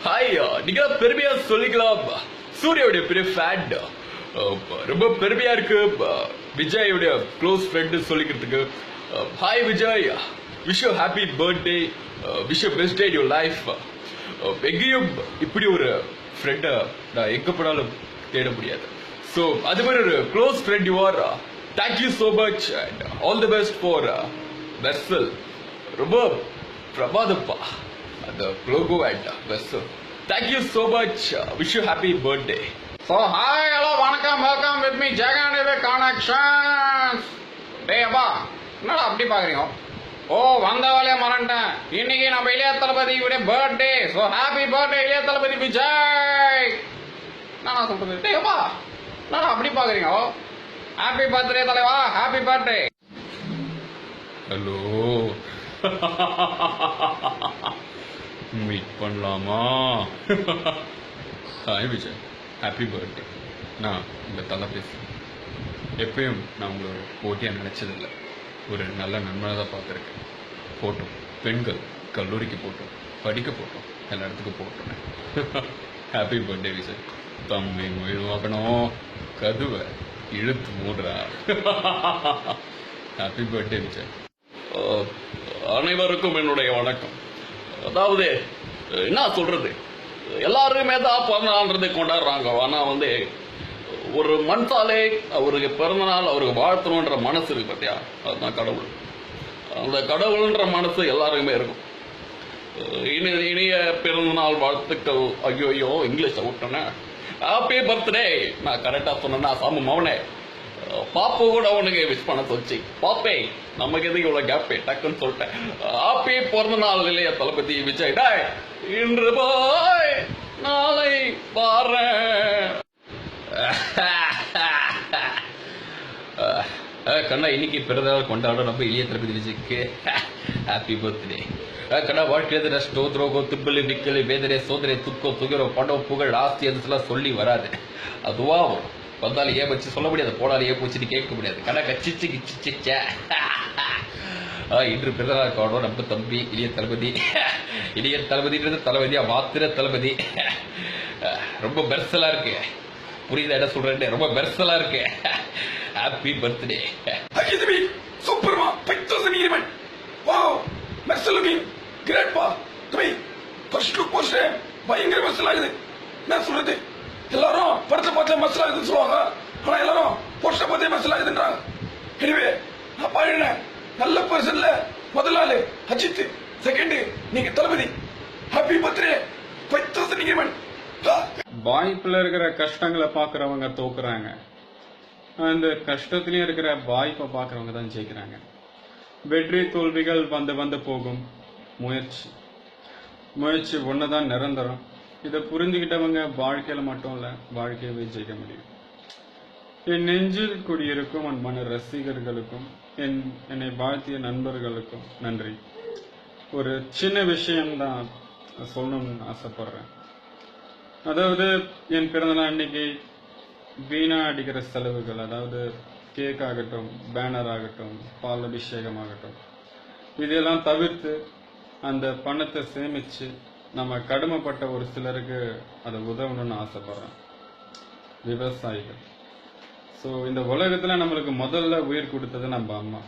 Hi, நீங்க பெருமையா சொல்லிக்கலாம். சூர்யாவுடைய பெரிய ஃபேன். ரொம்ப பெருமையா இருக்கு விஜயோட க்ளோஸ் ஃப்ரெண்ட் சொல்லிக்கிறதுக்கு. Hi Vijay, wish you happy birthday, wish you best day in your life. எங்கேயும் இப்படி ஒரு ஃப்ரெண்ட நான் எங்க போனாலும் தேட முடியாது. ஸோ அது மாதிரி ஒரு close friend you are. Thank you so much and all the best for versal. ரொம்ப பிரமாதப்பா அந்த logo and versal. Thank you so much, wish you happy birthday. So hi, hello, வணக்கம், welcome with me Jagan connections. டேய் அப்பா, என்னடா அப்படி பாக்குறீங்க? ஓ, வந்த வேலையை மறந்துட்டேன். இன்னைக்கு நம்ம இளைய தளபதியுடைய பர்த்டே. ஸோ ஹாப்பி பர்த்டே இளைய தளபதி விஜய். என்ன சொல்றது? டேய் அப்பா, என்னடா அப்படி பாக்குறீங்க? ஹாப்பி பர்த்டே தலைவா, ஹாப்பி பர்த்டே. ஹலோ, மீட் பண்ணலாமா? Hi Vijay, happy birthday. நான் இந்த தலை பேசுகிறேன். எப்பயும் நான் உங்களோட போட்டியாக நினச்சதில்லை. ஒரு நல்ல நண்பனாக தான் பார்த்துருக்கேன். போட்டோம், பெண்கள் கல்லூரிக்கு போட்டோம், படிக்க போட்டோம், எல்லா இடத்துக்கும் போட்டோம். Happy birthday Vijay. தம்பி மொழிது பார்க்கணும், கதுவை இழுத்து மூடுறா. Happy birthday Vijay. அனைவருக்கும் என்னுடைய வணக்கம். அதாவது என்ன சொல்றது, எல்லாருமே தான் பிறந்தநாள்ன்றது கொண்டாடுறாங்க. ஆனா ஒரு மனசாலே அவருக்கு பிறந்தநாள் அவருக்கு வாழ்த்தணுன்ற மனசு இருக்கு பார்த்தியா, அதுதான் கடவுள். அந்த கடவுள்ன்ற மனசு எல்லாருக்குமே இருக்கும். இனிய பிறந்தநாள் வாழ்த்துக்கள். ஐயோ இங்கிலீஷ் விட்டேன்னா ஹாப்பி பர்த்டே. நான் கரெக்டா சொன்னா சாமு மவனே, பாப்பு கூட உனக்கு விஷ் பண்ண சொல்லிச்சு. பாப்பே, நமக்கு எதுக்கு இவ்வளவு கேப்பே, டக்குன்னு சொல்லிட்டேன். ஹாப்பி பிறந்த நாள் இல்லையா தளபதி விஜய். டாய், இன்று போய் நாளை பாறேன். கண்ணா, இன்னைக்கு பிறந்தநாள் கொண்டாட நம்ம இளைய தளபதி விஜய்க்கு ஹாப்பி பர்த்டே. கண்ணா, வாழ்க்கையில நஷ்டோ துரோகோ துன்பலி நிக்கலி வேதனை சோதனை துக்கோ துயரோ படம் புகழ் ஆஸ்தி அதெல்லாம் சொல்லி வராது. அதுவா வரும். வந்தாலும் ஏன் வச்சு சொல்ல முடியாது, போனாலும் ஏன் போச்சுன்னு கேட்க முடியாது. கடை கச்சிச்சு கிச்சிச்ச. இன்று பிறந்தநாள் காணும் நம்ம தம்பி இளைய தளபதி. இளைய தளபதின்றது தளபதியா மாத்திர தளபதி. ரொம்ப பெர்சலா இருக்கு. புரியுதா என்ன சொல்றேன்? ரொம்ப பெர்சலா இருக்கு. Happy birthday. சூப்பர்மா, 5000 ஈவென்ட். வாவ், மெர்சல் லுக்கிங் கிரேட் பா. தம்பி ஃபர்ஸ்ட் லுக் போஸ்ட் பயங்கர மெர்சல் ஆகுது. என்ன சொல்றது, எல்லாரும் படத்தை பார்த்து மெர்சல் ஆகுதுன்னு சொல்லுவாங்க. ஆனா எல்லாரும் போஸ்டர் பார்த்தே மெர்சல் ஆகுதுன்றாங்க. எனிவே நான் பாருறேன், நல்ல பர்சன்ல முதல் ஆளு அஜித், செகண்ட் நீங்க தளபதி. Happy birthday. 5000 ஈவென்ட். வாய்ப்புல இருக்கிற கஷ்டங்களை பாக்குறவங்க தோக்குறாங்க. அந்த கஷ்டத்திலயும் இருக்கிற வாய்ப்பை பாக்குறவங்க தான் ஜெயிக்கிறாங்க. வெற்றி தோல்விகள் வந்து வந்து போகும். முயற்சி ஒண்ணுதான் நிரந்தரம். இதை புரிஞ்சுக்கிட்டவங்க வாழ்க்கையில மட்டும் இல்ல, வாழ்க்கையவே ஜெயிக்க முடியும். என் நெஞ்சில் குடியிருக்கும் என் மன ரசிகர்களுக்கும் என்னை வாழ்த்திய நண்பர்களுக்கும் நன்றி. ஒரு சின்ன விஷயம்தான் சொல்லணும்னு ஆசைப்படுறேன். அதாவது என் பிறந்தநாள் அன்னைக்கு வீணா அடிக்கிற செலவுகள், அதாவது கேக் ஆகட்டும், பேனர் ஆகட்டும், பால் அபிஷேகம் ஆகட்டும், இதெல்லாம் தவிர்த்து அந்த பணத்தை சேமிச்சு நம்ம கடமைப்பட்ட ஒரு சிலருக்கு அதை உதவணும்னு ஆசைப்படுறேன். விவசாயிகள். ஸோ இந்த உலகத்துல நம்மளுக்கு முதல்ல உயிர் கொடுத்தது நம்ம அம்மா,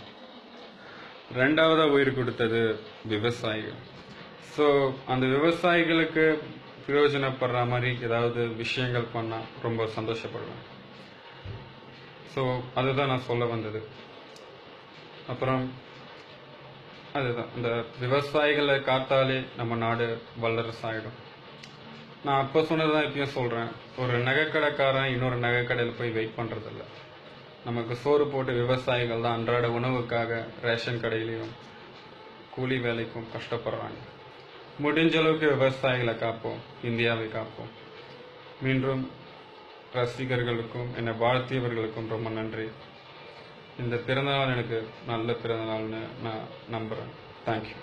ரெண்டாவதா உயிர் கொடுத்தது விவசாயிகள். ஸோ அந்த விவசாயிகளுக்கு பிரயோஜனப்படுற மாதிரி ஏதாவது விஷயங்கள் பண்ணா ரொம்ப சந்தோஷப்படுவேன். ஸோ அதுதான் நான் சொல்ல வந்தது. அப்புறம் அதுதான், இந்த விவசாயிகளை காத்தாலே நம்ம நாடு வல்லரசாயிடும். நான் அப்ப சொன்னதுதான் இப்பயும் சொல்றேன். ஒரு நகைக்கடைக்காரன் இன்னொரு நகைக்கடையில் போய் வெயிட் பண்றதில்ல. நமக்கு சோறு போட்டு விவசாயிகள் தான் அன்றாட உணவுக்காக ரேஷன் கடையிலையும் கூலி வேலைக்கும் கஷ்டப்படுறாங்க. முடிஞ்ச அளவுக்கு விவசாயிகளை காப்போம், இந்தியாவை காப்போம். மீண்டும் ரசிகர்களுக்கும் என்னை வாழ்த்தியவர்களுக்கும் ரொம்ப நன்றி. இந்த பிறந்தநாள் எனக்கு நல்ல பிறந்தநாள்னு நான் நம்புறேன். தேங்க்யூ.